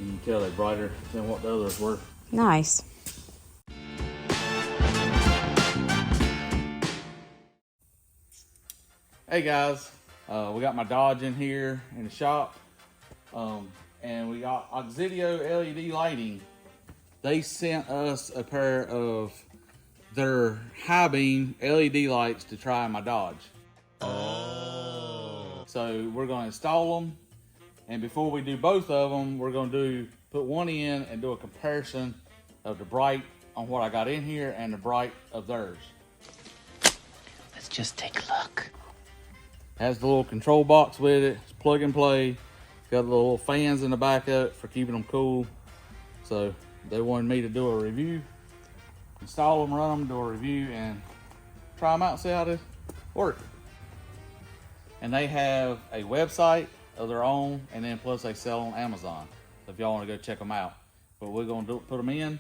You can tell they're brighter than what the others were. Nice. Hey guys, we got my Dodge in here in the shop, and we got Auxito LED lighting. They sent us a pair of their high beam LED lights to try my Dodge. Oh. So we're gonna install them, and before we do both of them, we're gonna put one in and do a comparison of the bright on what I got in here and the bright of theirs. Let's just take a look. Has the little control box with it. It's plug and play. Got the little fans in the back of it for keeping them cool. So they wanted me to do a review, install them, run them, do a review, and try them out and see how they work. And they have a website of their own, and then plus they sell on Amazon. So if y'all want to go check them out. But we're going to put them in.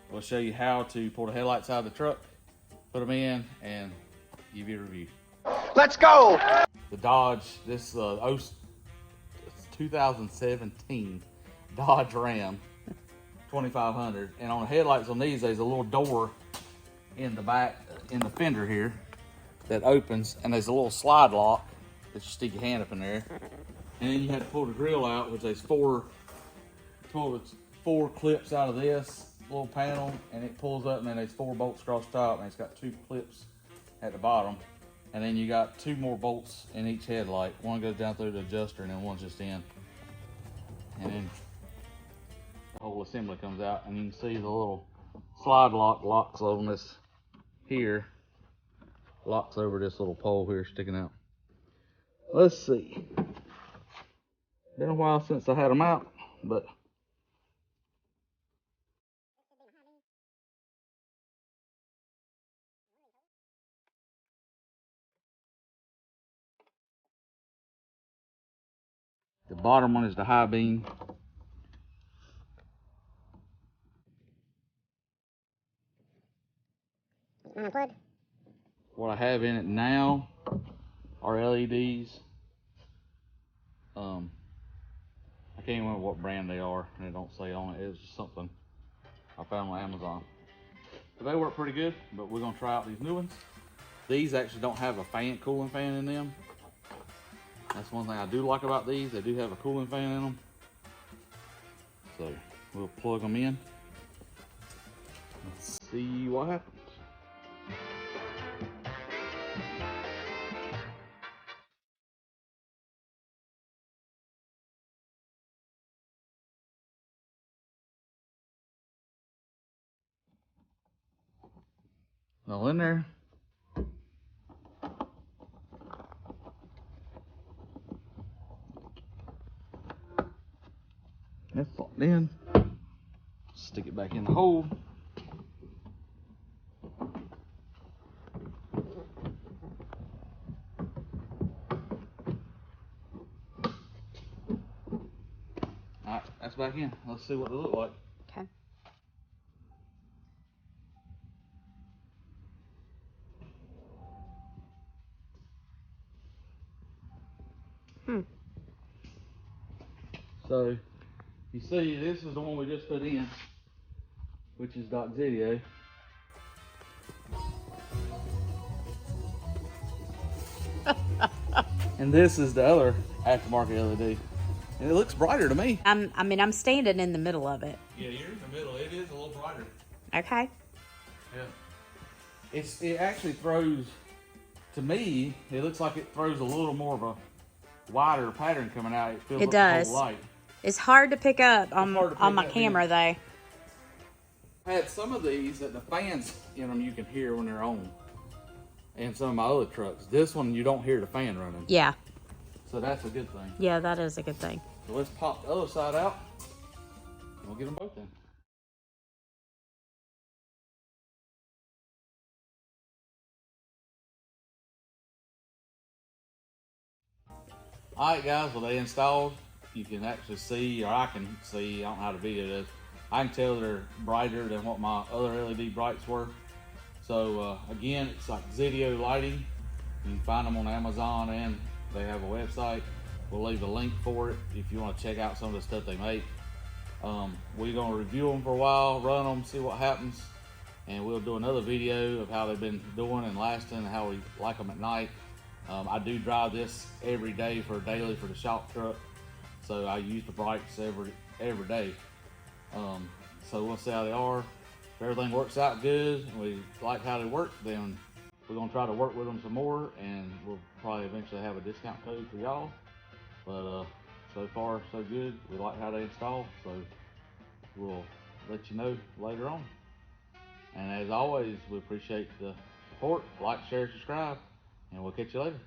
We'll show you how to pull the headlights out of the truck, put them in, and give you a review. Let's go! The Dodge, this 2017 Dodge Ram 2500, and on the headlights on these, there's a little door in the back, in the fender here, that opens, and there's a little slide lock that you stick your hand up in there, and then you have to pull the grill out, which there's four clips out of this little panel, and it pulls up, and then there's 4 bolts across the top, and it's got 2 clips at the bottom. And then you got 2 more bolts in each headlight. One goes down through the adjuster and then one's just in. And then the whole assembly comes out, and you can see the little slide lock locks on this here. Locks over this little pole here sticking out. Let's see. Been a while since I had them out, but the bottom one is the high beam. What I have in it now are LEDs. I can't remember what brand they are, and it don't say on it. It's just something I found on Amazon. But they work pretty good, but we're gonna try out these new ones. These actually don't have a cooling fan in them. That's one thing I do like about these. They do have a cooling fan in them. So we'll plug them in. Let's see what happens. All in there. That's locked in. Stick it back in the hole. Alright, that's back in. Let's see what they look like. Okay. So, you see, this is the one we just put in, which is Auxito. And this is the other aftermarket LED. And it looks brighter to me. I'm standing in the middle of it. Yeah, you're in the middle. It is a little brighter. Okay. Yeah. It actually throws, to me, it looks like it throws a little more of a wider pattern coming out. It feels It like does. a whole light. It's hard to pick up on my up, camera though. I had some of these that the fans in them you can hear when they're on. And some of my other trucks. This one you don't hear the fan running. Yeah. So that's a good thing. Yeah, that is a good thing. So let's pop the other side out. And we'll get them both in. Alright guys, well they installed. You can actually see, or I can see, I don't know how to video this. I can tell they're brighter than what my other LED brights were. So again, it's like Auxito lighting. You can find them on Amazon, and they have a website. We'll leave a link for it if you want to check out some of the stuff they make. We're gonna review them for a while, run them, see what happens, and we'll do another video of how they've been doing and lasting and how we like them at night. I do drive this every day daily for the shop truck, so I use the brights every day. So we'll see how they are. If everything works out good and we like how they work, then we're gonna try to work with them some more, and we'll probably eventually have a discount code for y'all. But so far so good. We like how they install, so we'll let you know later on. And as always, we appreciate the support. Like, share, subscribe, and we'll catch you later.